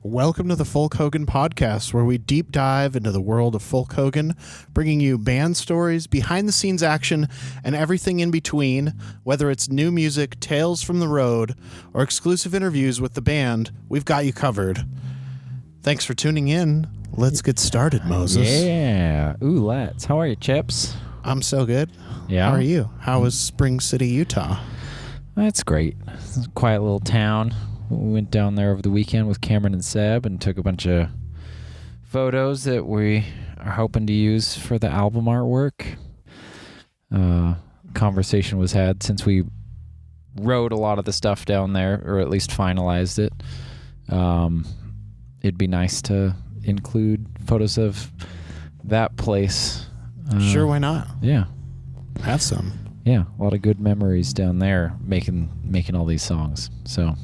Welcome to the Folk Hogan podcast, where we deep dive into the world of Folk Hogan, bringing you band stories, behind-the-scenes action, and everything in between. Whether it's new music, tales from the road, or exclusive interviews with the band, we've got you covered. Thanks for tuning in. Let's get started, Moses. Yeah. Ooh, let's. How are you, Chips? I'm so good. Yeah. How are you? How was Spring City, Utah? That's great. It's a quiet little town. We went down there over the weekend with Kameron and Seb and took a bunch of photos that we are hoping to use for the album artwork. Conversation was had since we wrote a lot of the stuff down there, or at least finalized it. It'd be nice to include photos of that place. Sure, why not? Yeah. Have some. Yeah, a lot of good memories down there making all these songs. So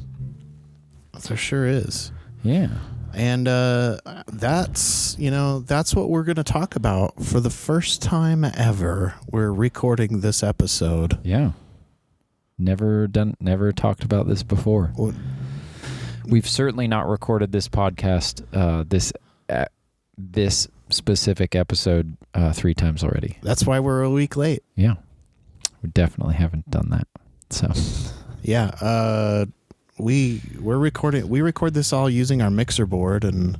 There sure is. yeah. And that's what we're going to talk about for the first time ever. We're recording this episode. Yeah. Never talked about this before. Well, We've certainly not recorded this podcast, this specific episode 3 times already. that's why we're a week late. Yeah. We definitely haven't done that. So Yeah. We record this all using our mixer board and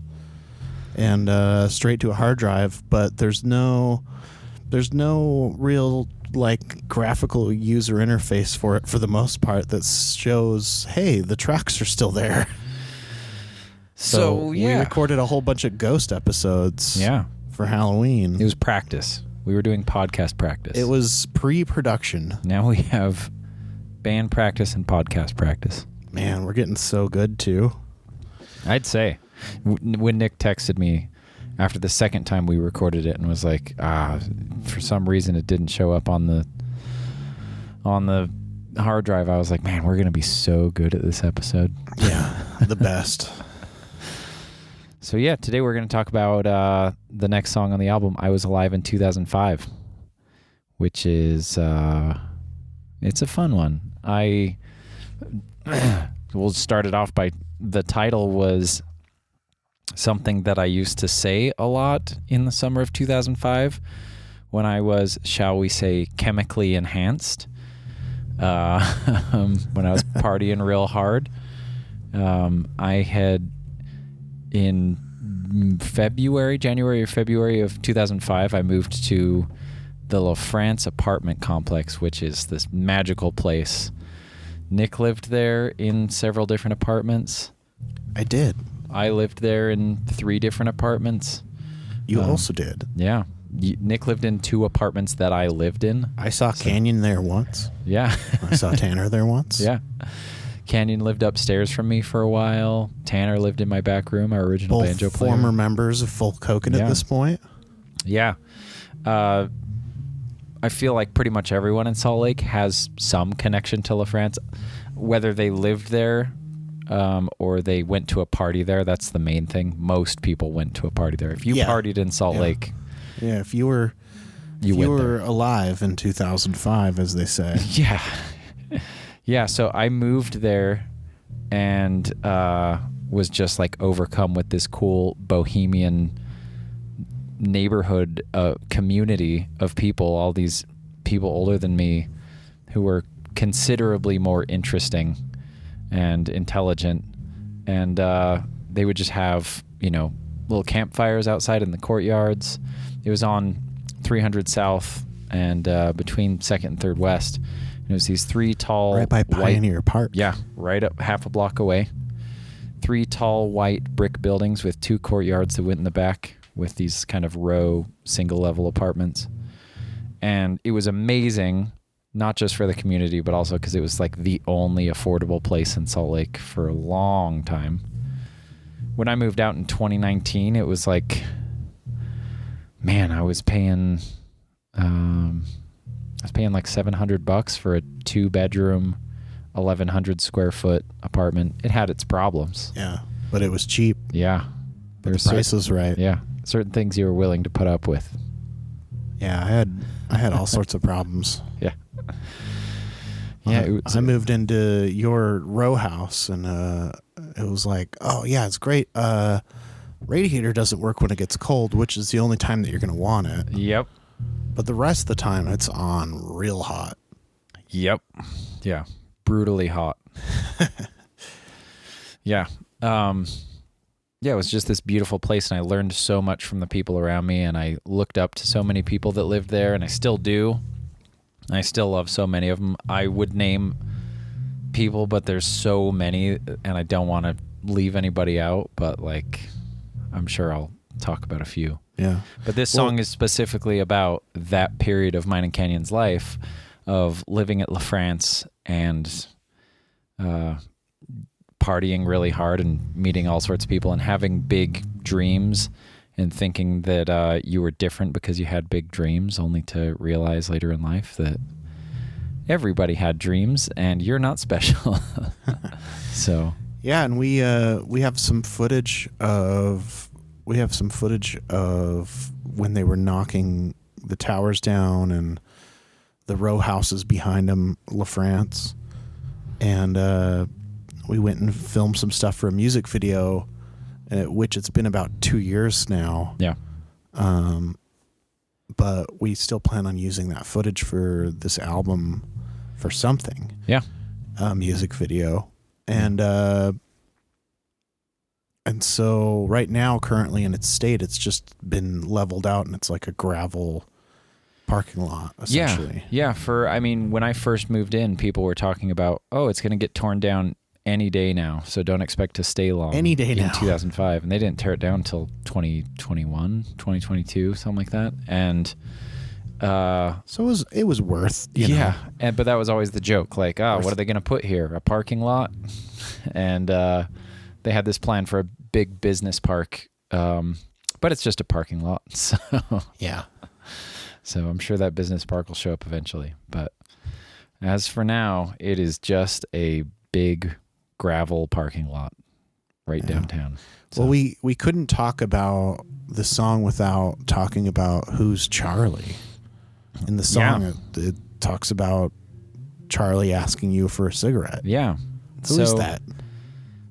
straight to a hard drive, but there's no real like graphical user interface for it for the most part that shows, hey, the tracks are still there. So yeah. we recorded a whole bunch of ghost episodes. Yeah. For Halloween. It was practice. We were doing podcast practice. It was pre-production. Now we have band practice and podcast practice. Man, we're getting so good too. I'd say. When Nick texted me after the second time we recorded it and was like, for some reason it didn't show up on the hard drive, I was like, man, we're going to be so good at this episode. Yeah, the best. So yeah, today we're going to talk about the next song on the album, I Was Alive in 2005, which is, it's a fun one. We'll start it off by, the title was something that I used to say a lot in the summer of 2005 when I was, shall we say, chemically enhanced, when I was partying real hard. I had, in January or February of 2005, I moved to the La France apartment complex, which is this magical place. Nick lived there in several different apartments. I did. I lived there in 3 different apartments. You also did. Yeah. Nick lived in 2 apartments that I lived in. I saw Canyon there once. Yeah. I saw Tanner there once. Yeah. Canyon lived upstairs from me for a while. Tanner lived in my back room, our original Both banjo player. former members of Folk Hogan at this point. Yeah. I feel like pretty much everyone in Salt Lake has some connection to La France, whether they lived there or they went to a party there. That's the main thing. Most people went to a party there. If you partied in Salt Lake. Yeah, if you were alive in 2005, as they say. Yeah. Yeah, so I moved there and was just like overcome with this cool bohemian neighborhood community of people, all these people older than me who were considerably more interesting and intelligent, and they would just have little campfires outside in the courtyards. It was on 300 South and between 2nd and 3rd West, and it was these 3 tall right by Pioneer Park. Yeah, right up half a block away. 3 tall white brick buildings with 2 courtyards that went in the back, with these kind of row single-level apartments. And it was amazing, not just for the community, but also because it was like the only affordable place in Salt Lake for a long time. When I moved out in 2019, it was like, man, I was paying like $700 for a 2-bedroom, 1,100 square foot apartment. It had its problems. Yeah, but it was cheap. Yeah. But the price was right. Yeah. Certain things you were willing to put up with. Yeah, I had all sorts of problems. Yeah. Yeah, I moved into your row house, and it was like, oh yeah, it's great. Radiator doesn't work when it gets cold, which is the only time that you're going to want it. Yep. But the rest of the time, it's on real hot. Yep. Yeah. Brutally hot. Yeah. Yeah, it was just this beautiful place, and I learned so much from the people around me, and I looked up to so many people that lived there, and I still do. I still love so many of them. I would name people, but there's so many, and I don't want to leave anybody out, but like, I'm sure I'll talk about a few. Yeah. But this song is specifically about that period of mine and Kenyon's life of living at La France and partying really hard and meeting all sorts of people and having big dreams and thinking that you were different because you had big dreams, only to realize later in life that everybody had dreams and you're not special. So yeah, and we have some footage of when they were knocking the towers down and the row houses behind them, La France, and we went and filmed some stuff for a music video, which it's been about 2 years now. yeah. But we still plan on using that footage for this album for something. Yeah. Music video. And so right now, currently in its state, it's just been leveled out and it's like a gravel parking lot, essentially. Yeah. When I first moved in, people were talking about, oh, it's going to get torn down any day now, so don't expect to stay long. Any day now. In 2005, and they didn't tear it down until 2021, 2022, something like that. And so it was worth, you know. but that was always the joke, like, what are they going to put here? A parking lot? And they had this plan for a big business park, but it's just a parking lot. So yeah. So I'm sure that business park will show up eventually. But as for now, it is just a big gravel parking lot right downtown. So. Well, we couldn't talk about the song without talking about Who's Charlie. In the song, it talks about Charlie asking you for a cigarette. Yeah. Who is that?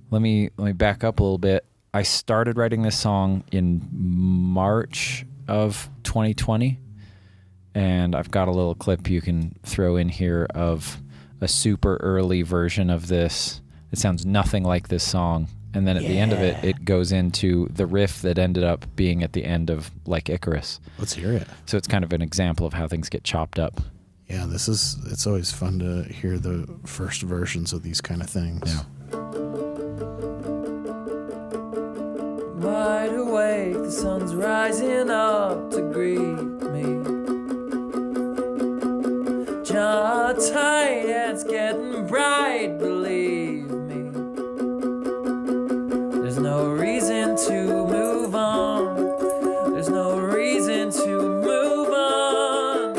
Let me back up a little bit. I started writing this song in March of 2020, and I've got a little clip you can throw in here of a super early version of this. It sounds nothing like this song. And then at the end of it, it goes into the riff that ended up being at the end of Like Icarus. Let's hear it. So it's kind of an example of how things get chopped up. Yeah, it's always fun to hear the first versions of these kind of things. Yeah. Wide awake, the sun's rising up to greet me. Jaw tight, it's getting bright, believe me. There's no reason to move on. There's no reason to move on.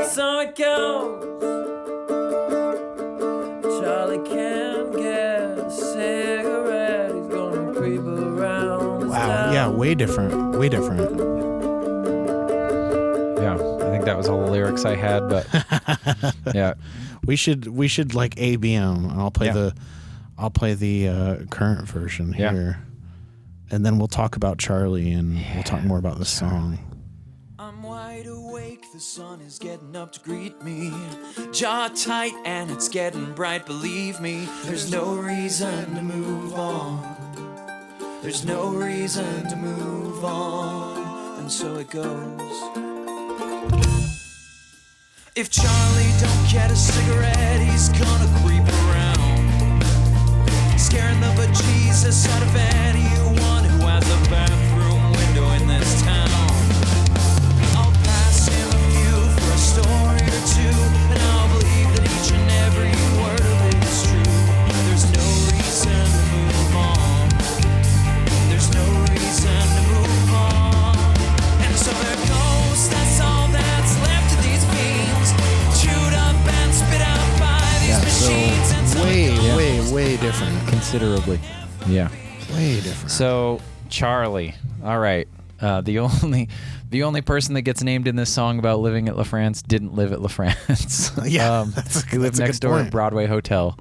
So it goes. Charlie can't get a cigarette. He's gonna creep around his Wow, yeah, way different. Way different. Yeah, I think that was all the lyrics I had, but yeah. We should like ABM, and I'll play the current version here. And then we'll talk about Charlie, and we'll talk more about this song. I'm wide awake, the sun is getting up to greet me. Jaw tight and it's getting bright, believe me. There's no reason to move on. There's no reason to move on. And so it goes. If Charlie don't get a cigarette, he's gonna creep around, scaring the bejesus out of anyone who has a bathroom window in this town. I'll pass him a few for a story or two, and I'll believe that each and every word of it is true. There's no reason to move on. There's no reason to move on. And so there goes, that's all that's left of these beans, chewed up and spit out by these machines. And so way different. Considerably. Yeah. Way different. So, Charlie. All right. The only person that gets named in this song about living at La France didn't live at La France. Yeah, he lived next door at Broadway Hotel.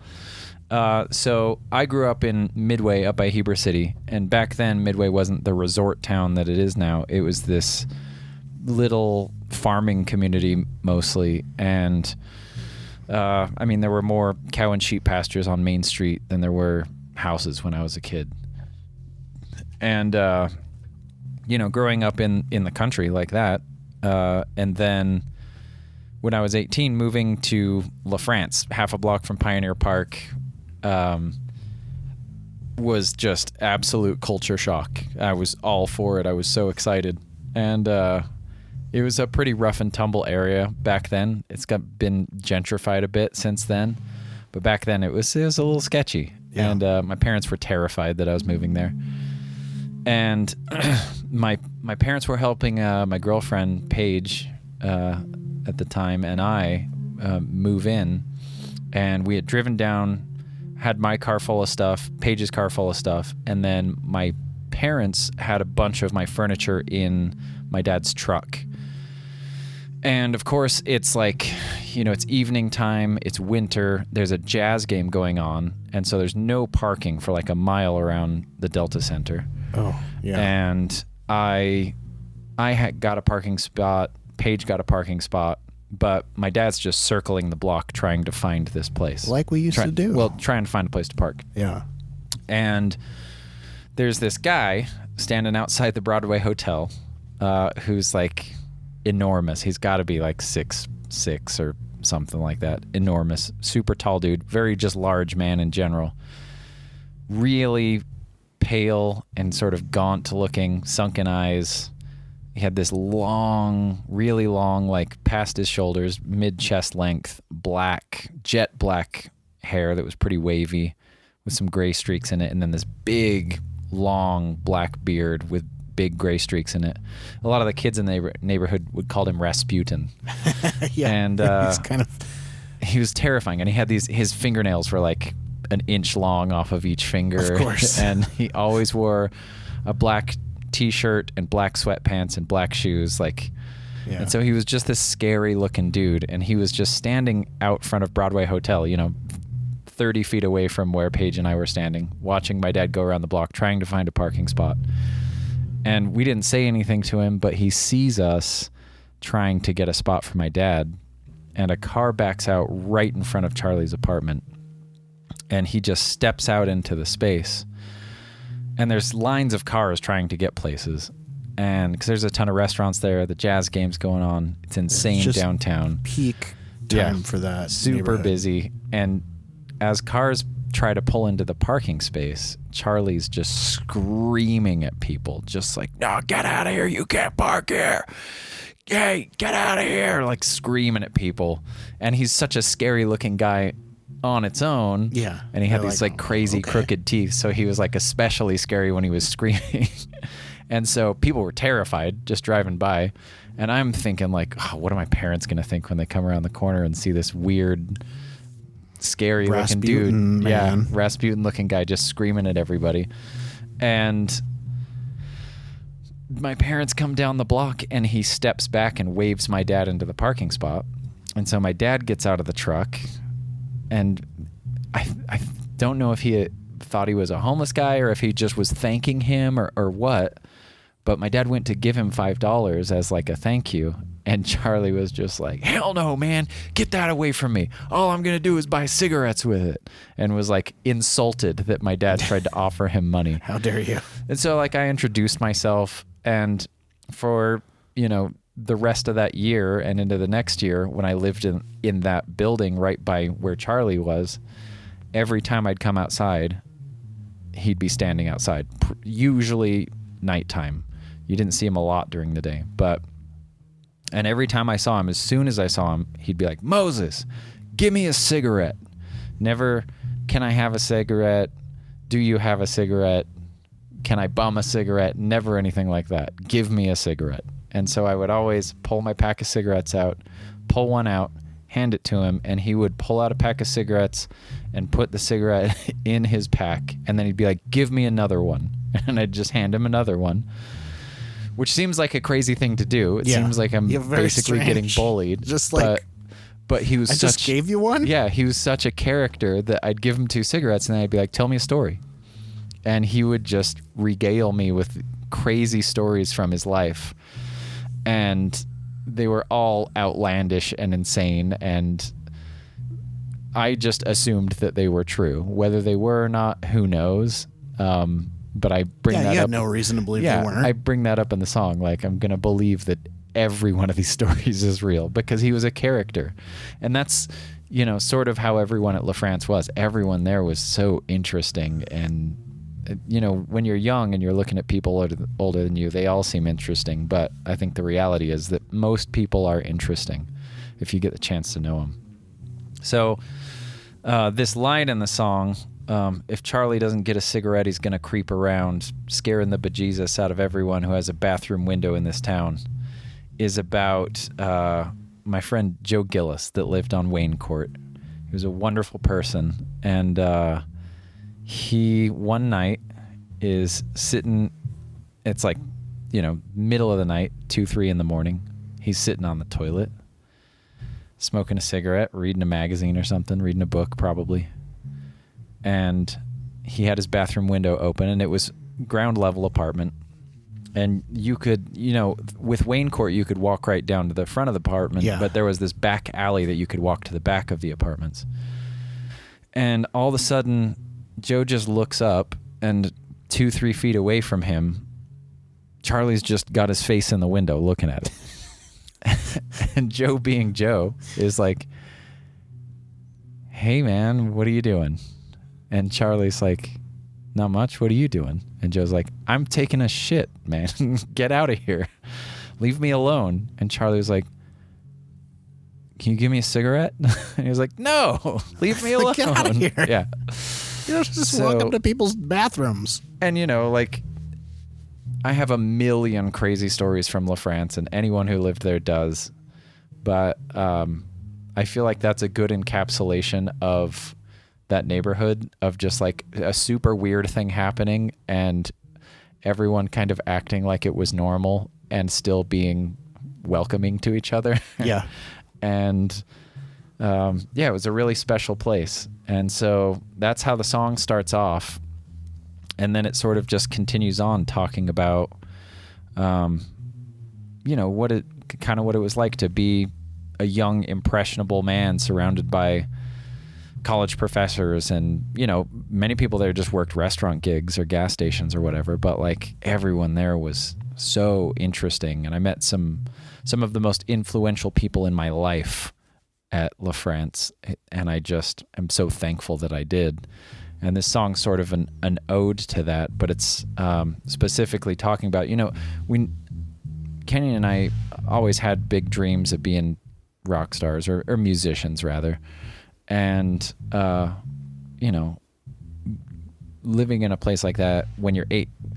So I grew up in Midway, up by Heber City, and back then Midway wasn't the resort town that it is now. It was this little farming community mostly, and I mean, there were more cow and sheep pastures on Main Street than there were houses when I was a kid. And you know, growing up in the country like that, and then when I was 18, moving to La France, half a block from Pioneer Park, was just absolute culture shock. I was all for it. I was so excited. And it was a pretty rough and tumble area back then. It's been gentrified a bit since then, but back then it was a little sketchy. Yeah. And my parents were terrified that I was moving there. And my parents were helping my girlfriend Paige at the time and I move in, and we had driven down, had my car full of stuff, Paige's car full of stuff, and then my parents had a bunch of my furniture in my dad's truck. And of course, it's like, you know, it's evening time, it's winter, there's a jazz game going on, and so there's no parking for like a mile around the Delta Center. Oh, yeah. And I had got a parking spot, Paige got a parking spot, but my dad's just circling the block trying to find this place. Like we used to do. Well, trying to find a place to park. Yeah. And there's this guy standing outside the Broadway Hotel who's like enormous. He's got to be like 6'6" or something like that. Enormous, super tall dude, very just large man in general. Really pale and sort of gaunt looking, sunken eyes. He had this long, really long, like past his shoulders, mid-chest length, black, jet black hair that was pretty wavy with some gray streaks in it, and then this big, long black beard with big gray streaks in it. A lot of the kids in the neighborhood would call him Rasputin. Yeah, and he's kind of... he was terrifying, and he had his fingernails were like an inch long off of each finger. Of course. And he always wore a black t-shirt and black sweatpants and black shoes, like, yeah. And so he was just this scary looking dude, and he was just standing out front of Broadway Hotel, you know, 30 feet away from where Paige and I were standing, watching my dad go around the block trying to find a parking spot. And we didn't say anything to him, but he sees us trying to get a spot for my dad, and a car backs out right in front of Charlie's apartment, and he just steps out into the space. And there's lines of cars trying to get places. And because there's a ton of restaurants there, the jazz game's going on. It's insane downtown. Peak time for that. Super busy. And as cars try to pull into the parking space, Charlie's just screaming at people, just like, no, get out of here. You can't park here. Hey, get out of here. Like screaming at people. And he's such a scary looking guy on its own. Yeah. And he had these like crazy crooked teeth. So he was like especially scary when he was screaming. And so people were terrified just driving by. And I'm thinking like, oh, what are my parents going to think when they come around the corner and see this weird, scary looking dude? Man. Yeah. Rasputin looking guy just screaming at everybody. And my parents come down the block, and he steps back and waves my dad into the parking spot. And so my dad gets out of the truck, and I don't know if he thought he was a homeless guy or if he just was thanking him or what, but my dad went to give him $5 as like a thank you, and Charlie was just like, hell no, man, get that away from me. All I'm going to do is buy cigarettes with it, and was like insulted that my dad tried to offer him money. How dare you? And so like I introduced myself, and for, you know, the rest of that year and into the next year, when I lived in that building right by where Charlie was, every time I'd come outside, he'd be standing outside, usually nighttime. You didn't see him a lot during the day, and every time I saw him, as soon as I saw him, he'd be like, Moses, give me a cigarette. Never, can I have a cigarette? Do you have a cigarette? Can I bum a cigarette? Never anything like that. Give me a cigarette. And so I would always pull my pack of cigarettes out, pull one out, hand it to him, and he would pull out a pack of cigarettes and put the cigarette in his pack, and then he'd be like, give me another one. And I'd just hand him another one. which seems like a crazy thing to do. It Yeah. seems like I'm Yeah, very basically getting strange. bullied. Just like, but he was I just gave you one? Yeah, he was such a character that I'd give him 2 cigarettes and then I'd be like, tell me a story. And he would just regale me with crazy stories from his life. And they were all outlandish and insane. And I just assumed that they were true. Whether they were or not, who knows? But I bring that you had up. no reason to believe Yeah, they weren't. I bring that up in the song. Like, I'm going to believe that every one of these stories is real because he was a character. And that's, sort of how everyone at La France was. Everyone there was so interesting. And, when you're young and you're looking at people older than you, they all seem interesting. But I think the reality is that most people are interesting if you get the chance to know them. So this line in the song, if Charlie doesn't get a cigarette, he's going to creep around, scaring the bejesus out of everyone who has a bathroom window in this town, is about my friend Joe Gillis that lived on Wayne Court. He was a wonderful person. And he, one night, is sitting, it's like, middle of the night, 2, 3 in the morning. He's sitting on the toilet, smoking a cigarette, reading a magazine or something, reading a book probably. And he had his bathroom window open, and it was ground level apartment. And you could, with Wayne Court, you could walk right down to the front of the apartment, Yeah. but there was this back alley that you could walk to the back of the apartments. And all of a sudden, Joe just looks up, and 2, 3 feet away from him, Charlie's just got his face in the window looking at it. And Joe, being Joe, is like, hey, man, what are you doing? And Charlie's like, not much. What are you doing? And Joe's like, I'm taking a shit, man. Get out of here. Leave me alone. And Charlie was like, can you give me a cigarette? And he was like, no, leave me alone. Get out of here. Yeah. Just walk up to people's bathrooms. And, I have a million crazy stories from La France, and anyone who lived there does. But I feel like that's a good encapsulation of that neighborhood, of just like a super weird thing happening and everyone kind of acting like it was normal and still being welcoming to each other. Yeah. And it was a really special place. And so that's how the song starts off. And then it sort of just continues on talking about, what it was like to be a young, impressionable man surrounded by college professors. And, many people there just worked restaurant gigs or gas stations or whatever. But like everyone there was so interesting. And I met some of the most influential people in my life at La France. And I just am so thankful that I did. And this song's sort of an ode to that, but it's specifically talking about, Kenny and I always had big dreams of being rock stars or musicians rather. And, living in a place like that when you're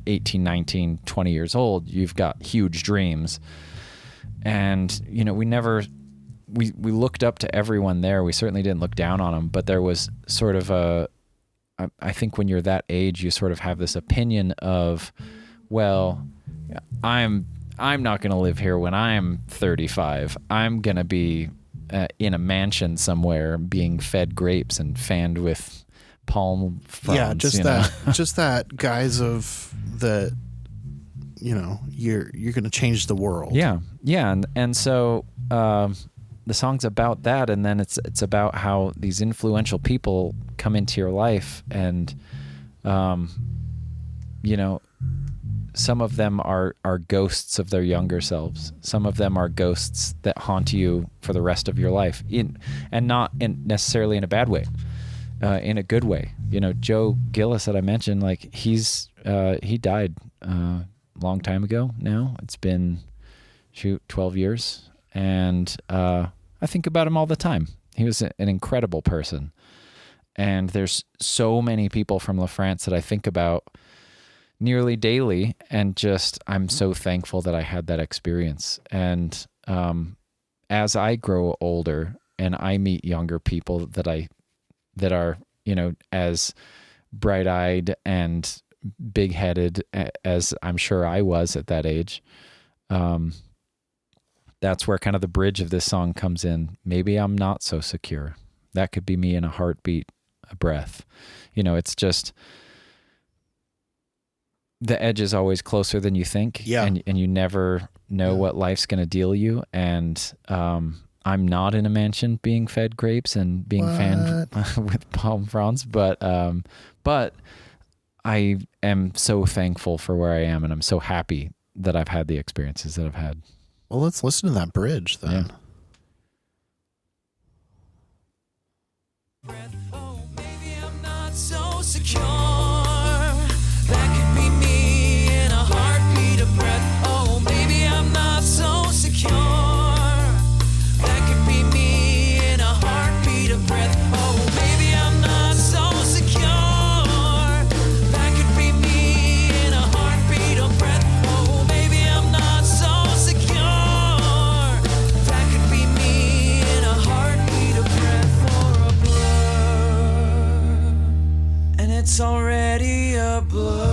18, 19, 20 years old, you've got huge dreams. And, we looked up to everyone there. We certainly didn't look down on them, but there was sort of I think when you're that age, you sort of have this opinion of, well, I'm not going to live here when I'm 35. I'm going to be in a mansion somewhere being fed grapes and fanned with palm fronds. Yeah, just that guise of that, you're going to change the world. Yeah. Yeah. And so, the song's about that, and then it's about how these influential people come into your life, and some of them are ghosts of their younger selves. Some of them are ghosts that haunt you for the rest of your life, and not necessarily in a bad way, in a good way. Joe Gillis that I mentioned, like he died a long time ago now. It's been 12 years, and I think about him all the time. He was an incredible person. And there's so many people from La France that I think about nearly daily, and just I'm so thankful that I had that experience. And as I grow older and I meet younger people that are, as bright-eyed and big-headed as I'm sure I was at that age, that's where kind of the bridge of this song comes in. Maybe I'm not so secure. That could be me in a heartbeat, a breath. It's just the edge is always closer than you think. Yeah. And you never know what life's going to deal you. And I'm not in a mansion being fed grapes and being fanned with palm fronds, but I am so thankful for where I am, and I'm so happy that I've had the experiences that I've had. Well, let's listen to that bridge then. Yeah. Oh, maybe I'm not so secure. That could be me in a heartbeat of breath. Oh, maybe I'm not so secure. That could be me in a heartbeat of breath. Oh, maybe I'm not so secure. That could be me in a heartbeat of breath. Oh, maybe I'm not so secure. That could be me in a heartbeat of breath or a blur. And it's already a blur.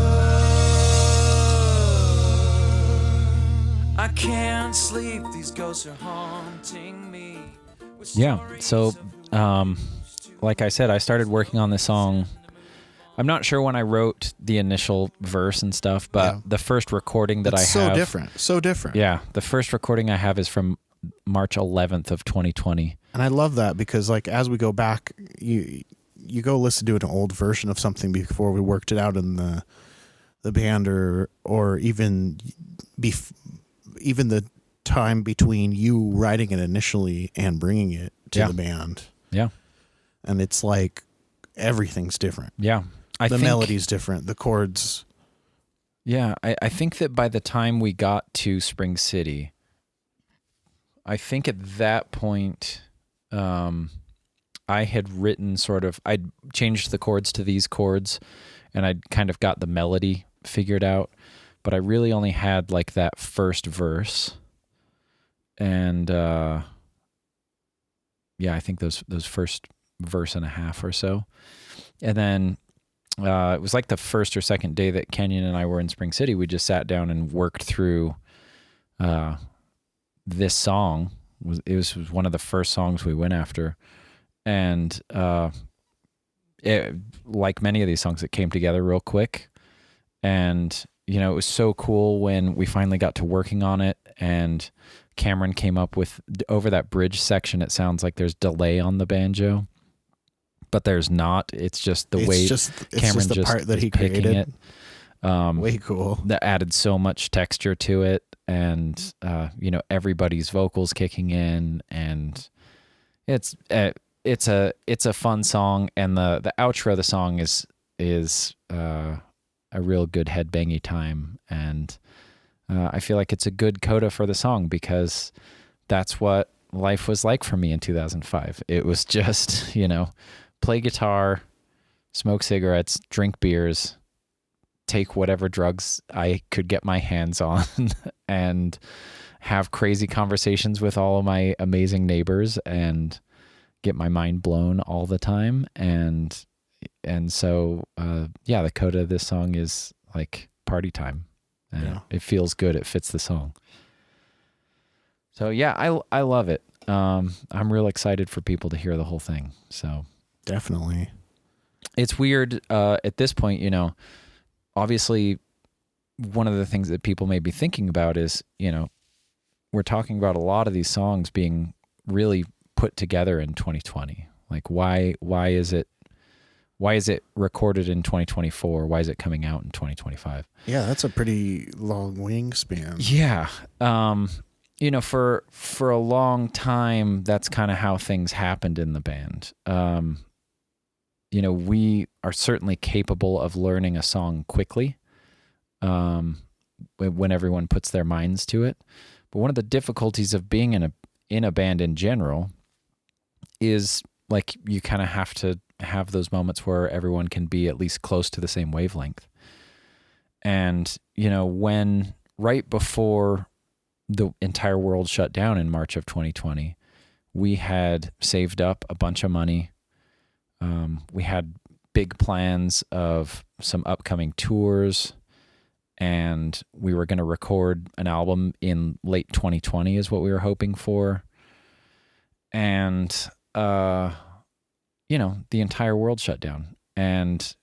I can't sleep, these ghosts are haunting me. Yeah. So, like I said, I started working on this song. I'm not sure when I wrote the initial verse and stuff, but the first recording that I have. So different. Yeah. The first recording I have is from March 11th of 2020. And I love that because, like, as we go back, you go listen to an old version of something before we worked it out in the band, or even the time between you writing it initially and bringing it to the band. Yeah. And it's like everything's different. Yeah. The melody's different. The chords. Yeah. I think that by the time we got to Spring City, I think at that point, I had written I'd changed the chords to these chords, and I'd kind of got the melody figured out, but I really only had like that first verse. And I think those first verse and a half or so. And then it was like the first or second day that Kenyon and I were in Spring City, we just sat down and worked through this song. It was one of the first songs we went after. And like many of these songs, it came together real quick. And, it was so cool when we finally got to working on it, and Cameron came up with, over that bridge section, it sounds like there's delay on the banjo, but there's not. It's just the way Cameron the part that he created. It. Way cool. That added so much texture to it, and everybody's vocals kicking in, and it's a fun song, and the outro of the song is a real good headbangy time, and I feel like it's a good coda for the song because that's what life was like for me in 2005. It was just, play guitar, smoke cigarettes, drink beers, take whatever drugs I could get my hands on, and have crazy conversations with all of my amazing neighbors and get my mind blown all the time. And so, the coda of this song is like party time, and it feels good. It fits the song. So yeah, I love it. I'm real excited for people to hear the whole thing. So definitely, it's weird at this point. Obviously, one of the things that people may be thinking about is, we're talking about a lot of these songs being really put together in 2020. Like, why is it recorded in 2024? Why is it coming out in 2025? Yeah, that's a pretty long wingspan. Yeah. For a long time, that's kind of how things happened in the band. We are certainly capable of learning a song quickly when everyone puts their minds to it. But one of the difficulties of being in a band in general is, like, you kind of have to have those moments where everyone can be at least close to the same wavelength. And, when right before the entire world shut down in March of 2020, we had saved up a bunch of money. We had big plans of some upcoming tours, and we were going to record an album in late 2020 is what we were hoping for. And, you know, the entire world shut down. And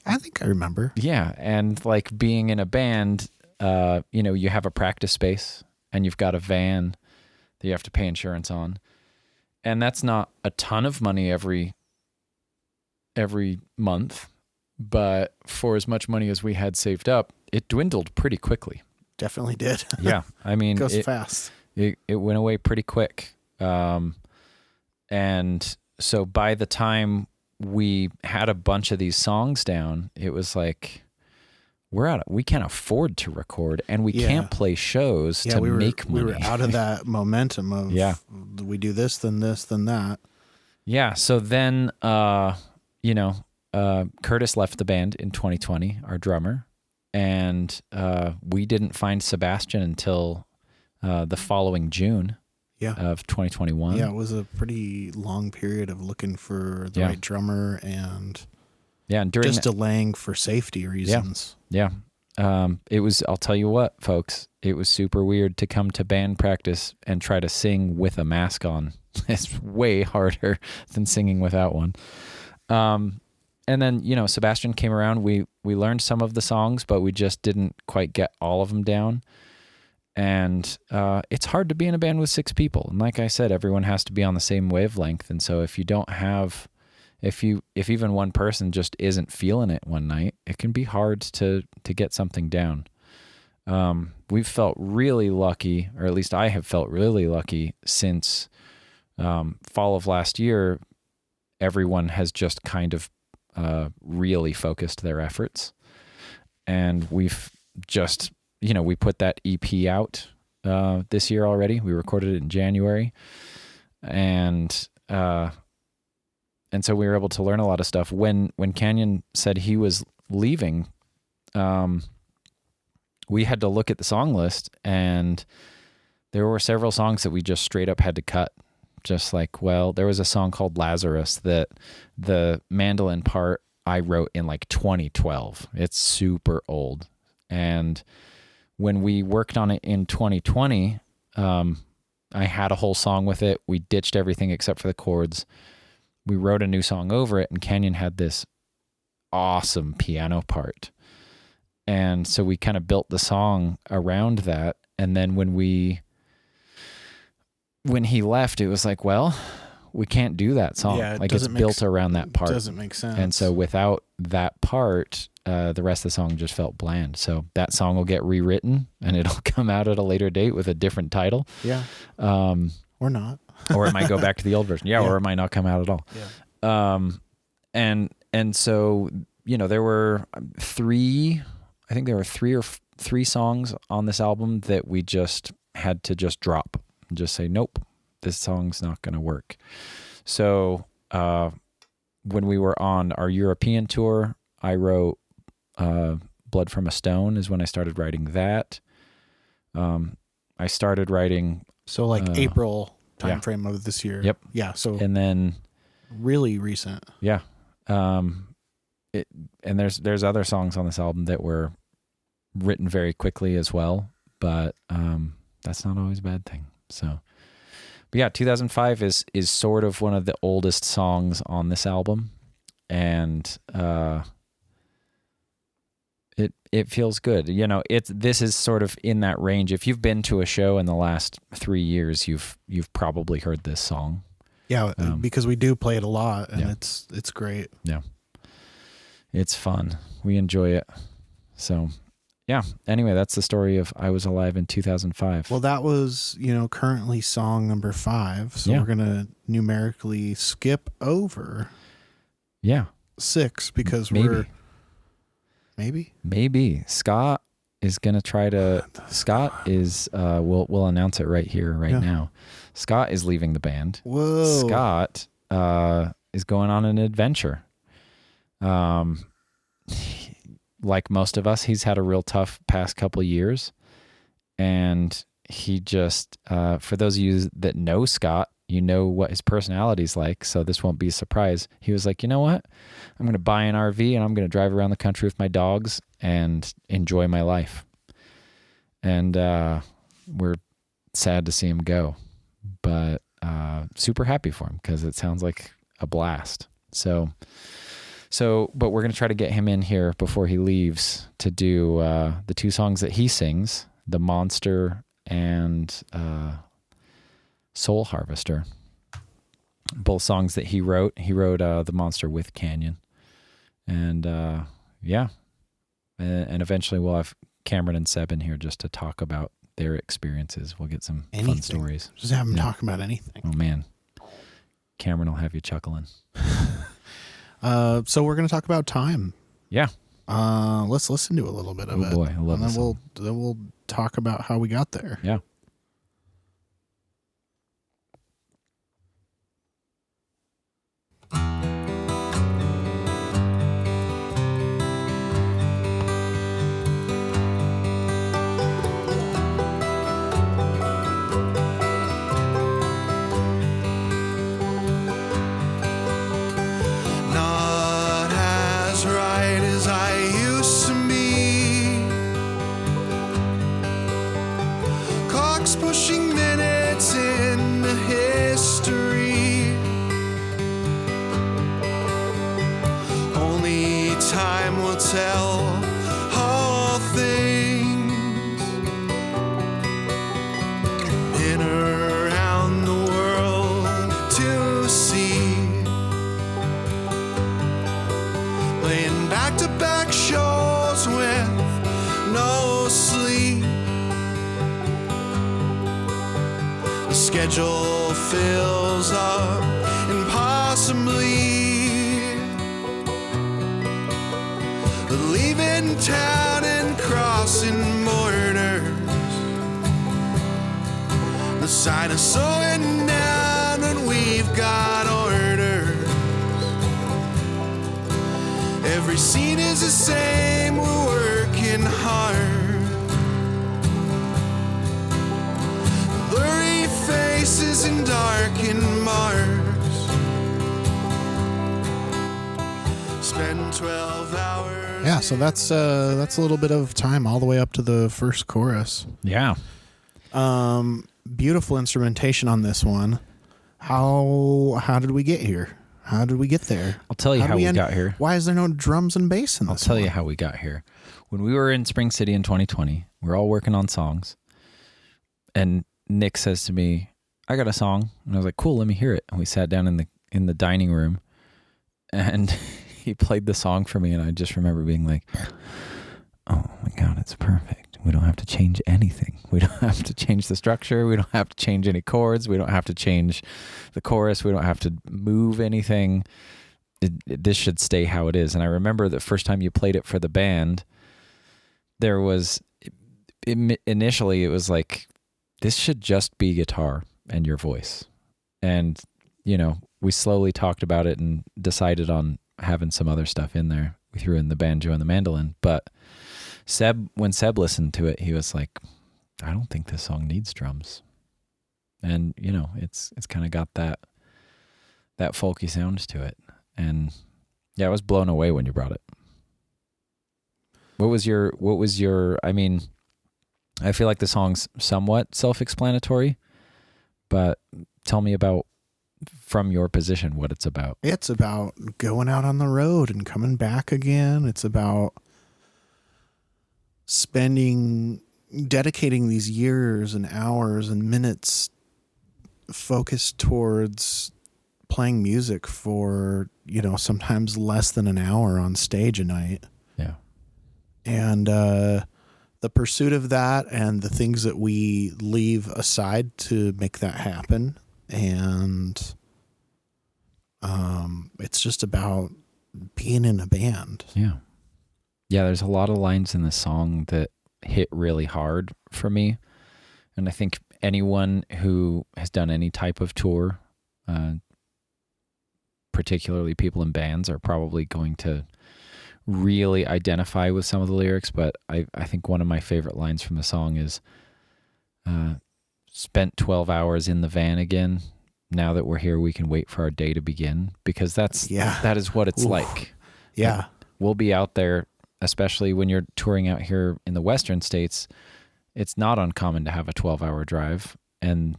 I think I remember. yeah, and like being in a band, you know, you have a practice space and you've got a van that you have to pay insurance on. And that's not a ton of money every month, but for as much money as we had saved up, it dwindled pretty quickly. Definitely did. Yeah, I mean, Goes fast. It went away pretty quick. And so by the time we had a bunch of these songs down, it was like, we can't afford to record, and we can't play shows to make money. We were out of that momentum of we do this, then that. Yeah. So then, you know, Curtis left the band in 2020, our drummer, and we didn't find Sebastian until the following June of 2021. Yeah, it was a pretty long period of looking for the right drummer and during just delaying for safety reasons. Yeah. It was, I'll tell you what, folks, it was super weird to come to band practice and try to sing with a mask on. It's way harder than singing without one. And then, you know, Sebastian came around. We learned some of the songs, but we just didn't quite get all of them down. And it's hard to be in a band with 6 people. And like I said, everyone has to be on the same wavelength. And so if you don't have, if even one person just isn't feeling it one night, it can be hard to get something down. We've felt really lucky, or at least I have felt really lucky since fall of last year. Everyone has just kind of really focused their efforts, and we've just, you know, we put that EP out this year already. We recorded it in January, and so we were able to learn a lot of stuff. When Canyon said he was leaving, we had to look at the song list, and there were several songs that we just straight up had to cut. Just like, well, there was a song called Lazarus that the mandolin part I wrote in like 2012. It's super old. And when we worked on it in 2020, I had a whole song with it. We ditched everything except for the chords. We wrote a new song over it, and Canyon had this awesome piano part. And so we kind of built the song around that. And then when he left, it was like, well, we can't do that song. Yeah, like it's built around that part. It doesn't make sense. And so without that part, the rest of the song just felt bland. So that song will get rewritten, and it'll come out at a later date with a different title. Yeah. Or not. Or it might go back to the old version. Yeah. Or it might not come out at all. Yeah. And so, you know, there were three songs on this album that we just had to just drop and just say, nope, this song's not going to work. So when we were on our European tour, I wrote Blood from a Stone is when I started writing that. I started writing... So like April timeframe of this year. Yep. Yeah. So and then really recent. Yeah. And there's other songs on this album that were written very quickly as well, but that's not always a bad thing. So, but yeah, 2005 is sort of one of the oldest songs on this album, and it feels good. You know, this is sort of in that range. If you've been to a show in the last 3 years, you've probably heard this song. Yeah, because we do play it a lot, and it's great. Yeah, it's fun. We enjoy it. So, yeah. Anyway, that's the story of I Was Alive in 2005. Well, that was, you know, currently song number 5. So we're gonna numerically skip over 6 because maybe Scott is gonna try to. Scott is. We'll announce it right here, now. Scott is leaving the band. Whoa. Scott is going on an adventure. Like most of us, he's had a real tough past couple of years. And he just, for those of you that know Scott, You know what his personality's like, so this won't be a surprise. He was like, you know what? I'm going to buy an RV and I'm going to drive around the country with my dogs and enjoy my life. And we're sad to see him go, but super happy for him because it sounds like a blast. So, but we're going to try to get him in here before he leaves to do the 2 songs that he sings, The Monster and Soul Harvester. Both songs that he wrote. He wrote The Monster with Canyon. And yeah. And eventually we'll have Kameron and Seb in here just to talk about their experiences. We'll get some fun stories. Just have them talk about anything. Oh, man. Cameron will have you chuckling. So we're going to talk about Time. Yeah. Let's listen to a little bit of it. Oh, boy. I love and this then we'll talk about how we got there. Yeah. Pushing minutes into history. Only time will tell all things. In around the world to see. Playing back-to-back shows with no sleep. The schedule fills up impossibly. Leaving town and crossing borders. The sign is slowing down and we've got orders. Every scene is the same, we're working hard. Blurry faces in darkened Mars. Spend 12 hours. Yeah, so that's a little bit of Time all the way up to the first chorus. Yeah. Beautiful instrumentation on this one. How did we get here? How did we get there? I'll tell you how we got here. Why is there no drums and bass in this? I'll tell you how we got here. When we were in Spring City in 2020, we were all working on songs, and Nick says to me, I got a song. And I was like, cool, let me hear it. And we sat down in the dining room, and he played the song for me, and I just remember being like, oh my God, it's perfect. We don't have to change anything. We don't have to change the structure. We don't have to change any chords. We don't have to change the chorus. We don't have to move anything. This should stay how it is. And I remember the first time you played it for the band, there was, initially it was like, this should just be guitar and your voice. And, you know, we slowly talked about it and decided on having some other stuff in there. We threw in the banjo and the mandolin. But when Seb listened to it, he was like, I don't think this song needs drums. And, you know, it's kind of got that folky sound to it. And yeah, I was blown away when you brought it. What was your, I mean, I feel like the song's somewhat self-explanatory, but tell me about, from your position, what it's about. It's about going out on the road and coming back again. It's about dedicating these years and hours and minutes focused towards playing music for, you know, sometimes less than an hour on stage a night. Yeah. And the pursuit of that and the things that we leave aside to make that happen. And it's just about being in a band. Yeah. Yeah, there's a lot of lines in the song that hit really hard for me. And I think anyone who has done any type of tour, particularly people in bands, are probably going to really identify with some of the lyrics. But I think one of my favorite lines from the song is, spent 12 hours in the van again, now that we're here, we can wait for our day to begin, because that is what it's like. Yeah. Like, we'll be out there, especially when you're touring out here in the Western states. It's not uncommon to have a 12-hour drive, and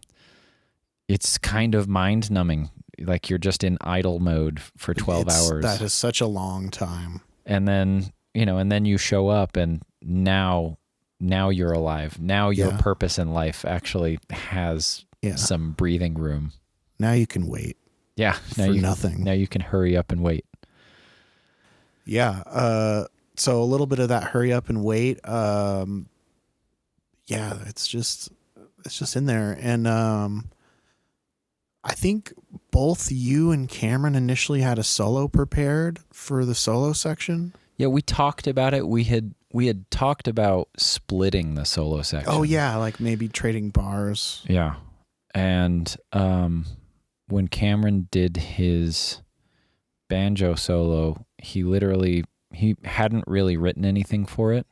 it's kind of mind numbing. Like, you're just in idle mode for 12 hours. That is such a long time. And then, and then you show up, and now you're alive. Now your purpose in life actually has some breathing room. Now you can wait. Yeah. Nothing. Now you can hurry up and wait. Yeah. So a little bit of that hurry up and wait. It's just in there. And I think both you and Cameron initially had a solo prepared for the solo section. Yeah, we talked about it. We had talked about splitting the solo section. Oh yeah, like maybe trading bars. Yeah. And when Cameron did his banjo solo, he hadn't really written anything for it.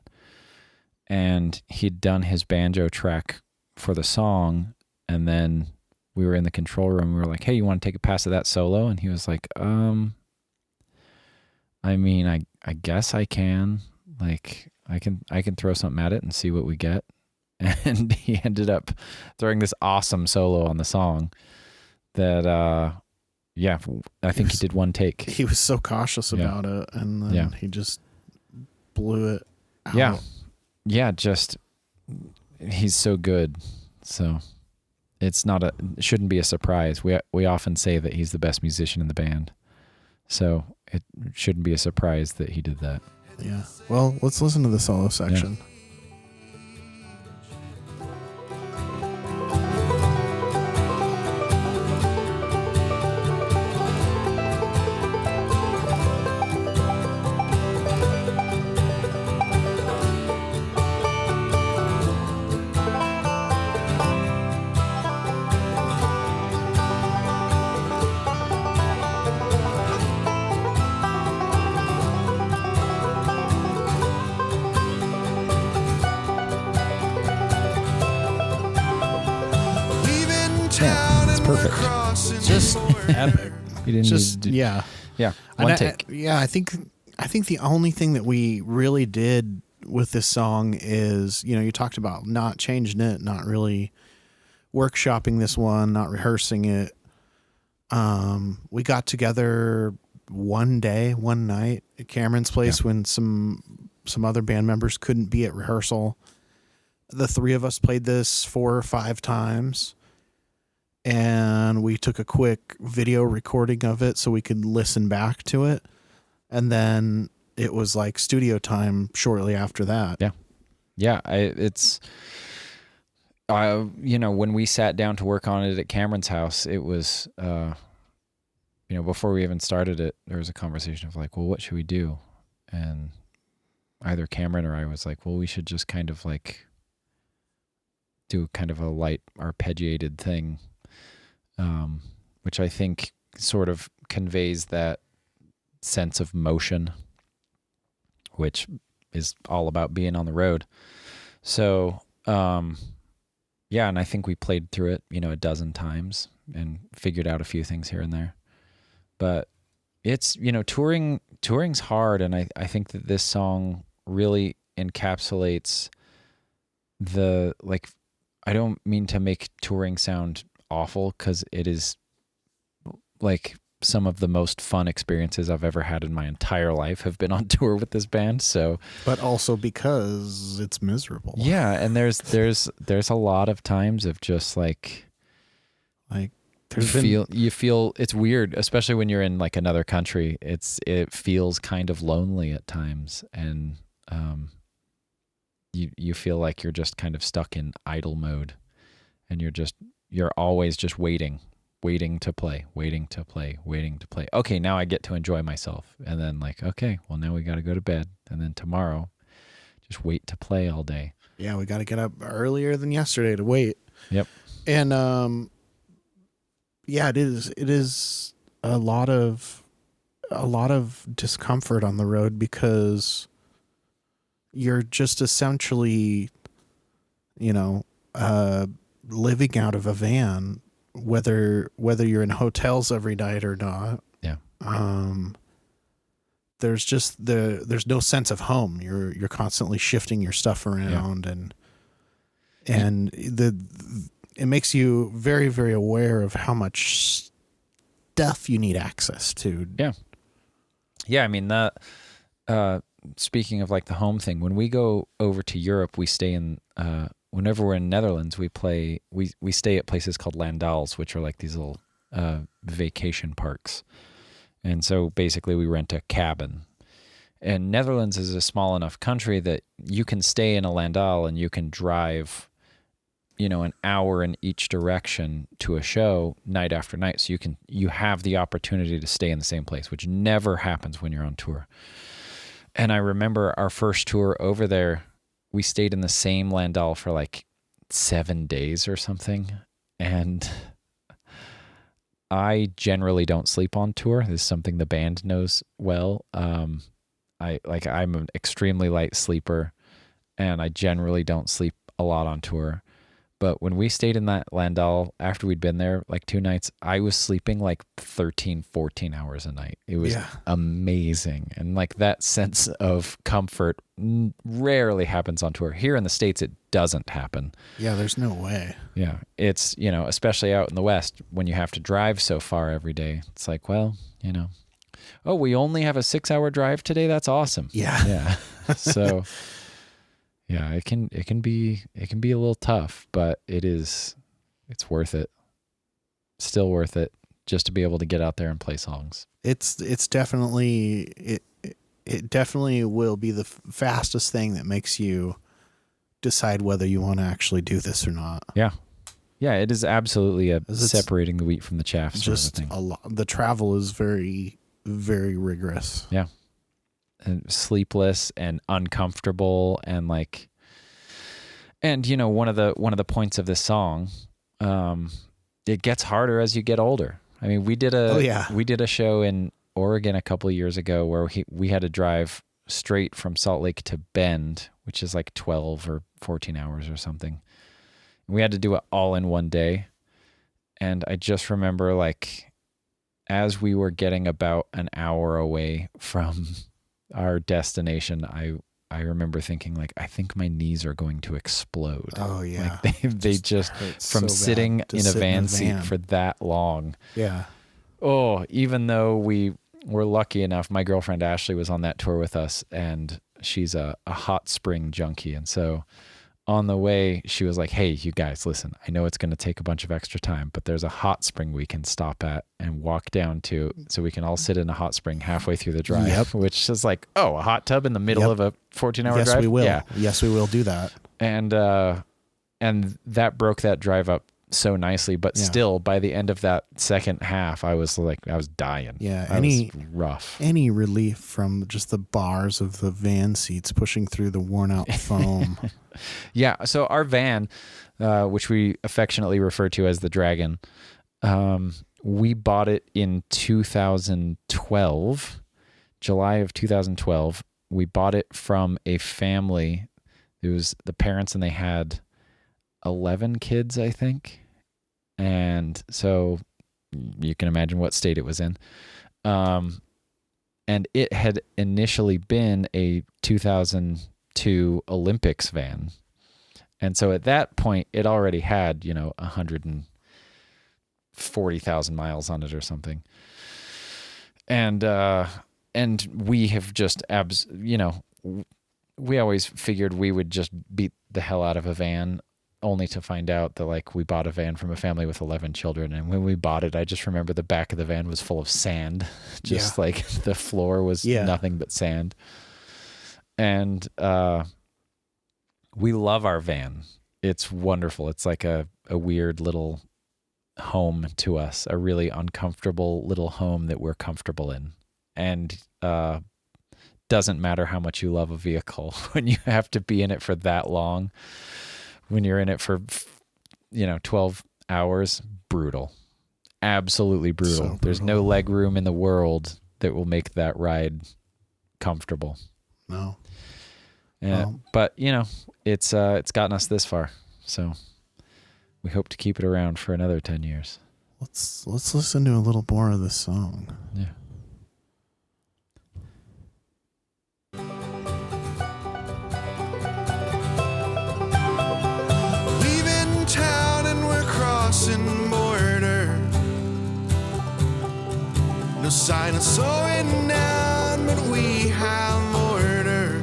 And he'd done his banjo track for the song, and then we were in the control room. We were like, "Hey, you want to take a pass at that solo?" And he was like, I mean, I guess I can. Like, I can throw something at it and see what we get." And he ended up throwing this awesome solo on the song that, I think he did one take. He was so cautious about it, and then he just blew it out. Yeah. Yeah, just, he's so good. So it shouldn't be a surprise. We often say that he's the best musician in the band. So it shouldn't be a surprise that he did that. Yeah. Well, let's listen to the solo section. Yeah. Just epic. He didn't just yeah. One take. I think the only thing that we really did with this song is, you talked about not changing it, not really workshopping this one, not rehearsing it. We got together one night at Kamerons' place when some other band members couldn't be at rehearsal. The three of us played this 4 or 5 times. And we took a quick video recording of it so we could listen back to it. And then it was like studio time shortly after that. Yeah. Yeah. When we sat down to work on it at Cameron's house, it was, before we even started it, there was a conversation of like, well, what should we do? And either Cameron or I was like, well, we should just kind of like do kind of a light arpeggiated thing. Which I think sort of conveys that sense of motion, which is all about being on the road. So, and I think we played through it, a dozen times and figured out a few things here and there. But it's, touring's hard, and I think that this song really encapsulates I don't mean to make touring sound awful, because it is like some of the most fun experiences I've ever had in my entire life have been on tour with this band. So, but also because it's miserable. Yeah, and there's a lot of times of just like you feel it's weird, especially when you're in like another country. It feels kind of lonely at times, and you feel like you're just kind of stuck in idle mode, and you're always just waiting to play. Okay, now I get to enjoy myself. And then like, okay, well now we got to go to bed. And then tomorrow, just wait to play all day. Yeah, we got to get up earlier than yesterday to wait. Yep. And it is a lot of discomfort on the road, because you're just essentially, living out of a van whether you're in hotels every night or not. Yeah. There's just there's no sense of home. You're constantly shifting your stuff around, and it makes you very, very aware of how much stuff you need access to. Yeah. Yeah. I mean, speaking of like the home thing, when we go over to Europe, we stay in, whenever we're in Netherlands, we stay at places called Landals, which are like these little, vacation parks. And so basically we rent a cabin. And Netherlands is a small enough country that you can stay in a Landal and you can drive, an hour in each direction to a show night after night. So you have the opportunity to stay in the same place, which never happens when you're on tour. And I remember our first tour over there, we stayed in the same Landal for like 7 days or something. And I generally don't sleep on tour. This is something the band knows well. I'm an extremely light sleeper, and I generally don't sleep a lot on tour. But when we stayed in that Landal, after we'd been there like 2 nights, I was sleeping like 13, 14 hours a night. It was amazing. And like that sense of comfort rarely happens on tour. Here in the States, it doesn't happen. Yeah, there's no way. Yeah. It's, especially out in the West, when you have to drive so far every day, it's like, well, oh, we only have a 6-hour drive today? That's awesome. Yeah. Yeah. So... yeah, it can be a little tough, but it's worth it. Still worth it just to be able to get out there and play songs. It's definitely it definitely will be the fastest thing that makes you decide whether you want to actually do this or not. Yeah. Yeah, it is absolutely separating the wheat from the chaff sort of thing. A lot. The travel is very, very rigorous. Yeah. And sleepless and uncomfortable and like, and one of the points of this song, it gets harder as you get older. I mean, we did a show in Oregon a couple of years ago where we had to drive straight from Salt Lake to Bend, which is like 12 or 14 hours or something. And we had to do it all in one day. And I just remember like, as we were getting about an hour away from our destination, I remember thinking like, I think my knees are going to explode. Oh yeah. Like they just from sitting in a van seat for that long. Yeah. Oh, even though we were lucky enough, my girlfriend Ashley was on that tour with us, and she's a hot spring junkie. And so on the way, she was like, hey, you guys, listen, I know it's going to take a bunch of extra time, but there's a hot spring we can stop at and walk down to so we can all sit in a hot spring halfway through the drive, which is like, oh, a hot tub in the middle of a 14-hour drive? Yes, we will. Yeah. Yes, we will do that. And that broke that drive up so nicely, but still by the end of that second half, I was dying. Yeah. It was rough. Any relief from just the bars of the van seats pushing through the worn out foam. Yeah. So our van, which we affectionately refer to as the Dragon, we bought it in 2012, July of 2012. We bought it from a family. It was the parents, and they had 11 kids, I think. And so you can imagine what state it was in. And it had initially been a 2002 Olympics van. And so at that point, it already had, 140,000 miles on it or something. And we have just, we always figured we would just beat the hell out of a van, only to find out that like we bought a van from a family with 11 children. And when we bought it, I just remember the back of the van was full of sand. Just like the floor was nothing but sand. And we love our van. It's wonderful. It's like a weird little home to us, a really uncomfortable little home that we're comfortable in. And doesn't matter how much you love a vehicle when you have to be in it for that long. When you're in it for, 12 hours, brutal. Absolutely brutal. So brutal. There's no leg room in the world that will make that ride comfortable. No. Yeah, but it's gotten us this far. So we hope to keep it around for another 10 years. Let's listen to a little more of this song. Yeah. Leaving town and we're crossing border. No sign of slowing down, but we have orders.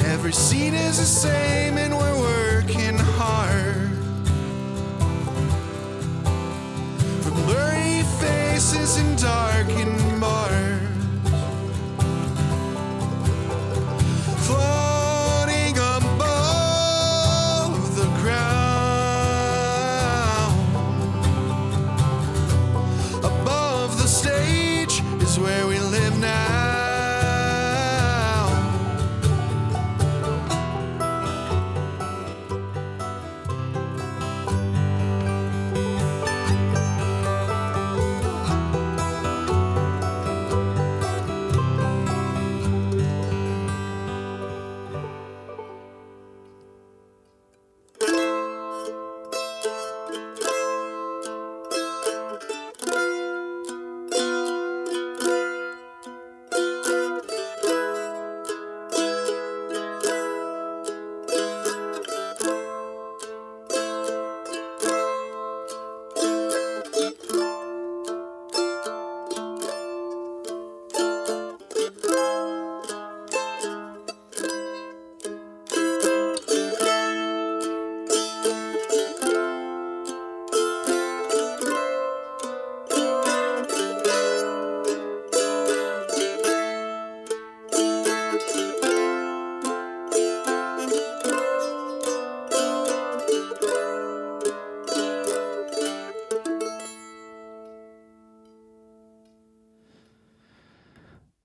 Every scene is the same and we're working hard. From blurry faces and darkened bars, floating above the ground. Above the stage is where we live now.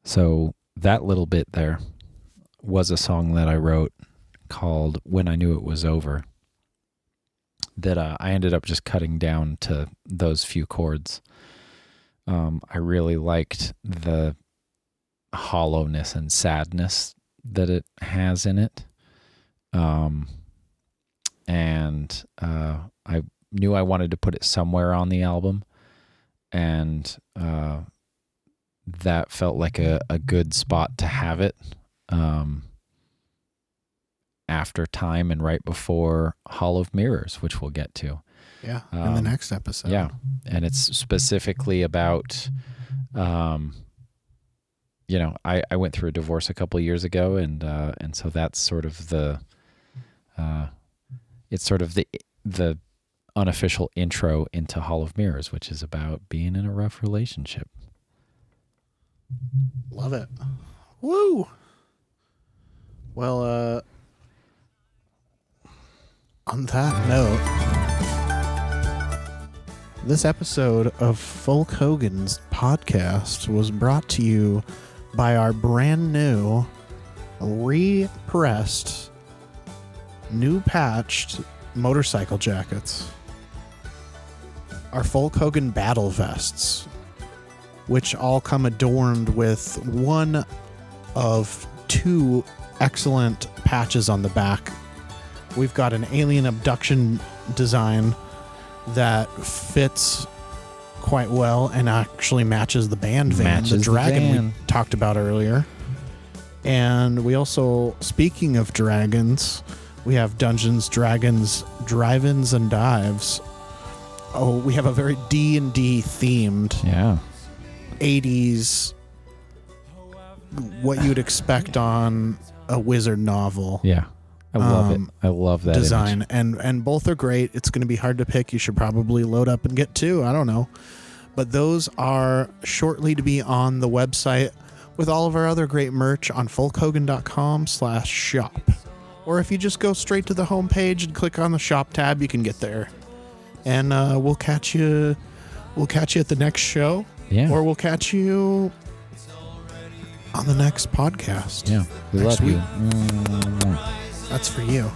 So that little bit there was a song that I wrote called When I Knew It Was Over that I ended up just cutting down to those few chords. I really liked the hollowness and sadness that it has in it. And I knew I wanted to put it somewhere on the album, and that felt like a good spot to have it after Time and right before Hall of Mirrors, which we'll get to. Yeah, in the next episode. Yeah, and it's specifically about, I went through a divorce a couple of years ago, and so that's sort of it's sort of the unofficial intro into Hall of Mirrors, which is about being in a rough relationship. Love it. Woo! Well, on that note, this episode of Folk Hogan's podcast was brought to you by our brand new, repressed, new patched motorcycle jackets. Our Folk Hogan battle vests, which all come adorned with one of two excellent patches on the back. We've got an alien abduction design that fits quite well and actually matches the band van, the dragon we talked about earlier. And we also, speaking of dragons, we have Dungeons, Dragons, Drive-Ins, and Dives. Oh, we have a very D&D themed 80s, what you'd expect on a wizard novel. Yeah. I love it. I love that design. image. And both are great. It's going to be hard to pick. You should probably load up and get two. I don't know. But those are shortly to be on the website with all of our other great merch on folkhogan.com/shop. Or if you just go straight to the homepage and click on the shop tab, you can get there. And we'll catch you at the next show. Yeah. Or we'll catch you on the next podcast. Yeah. We love you. That's for you.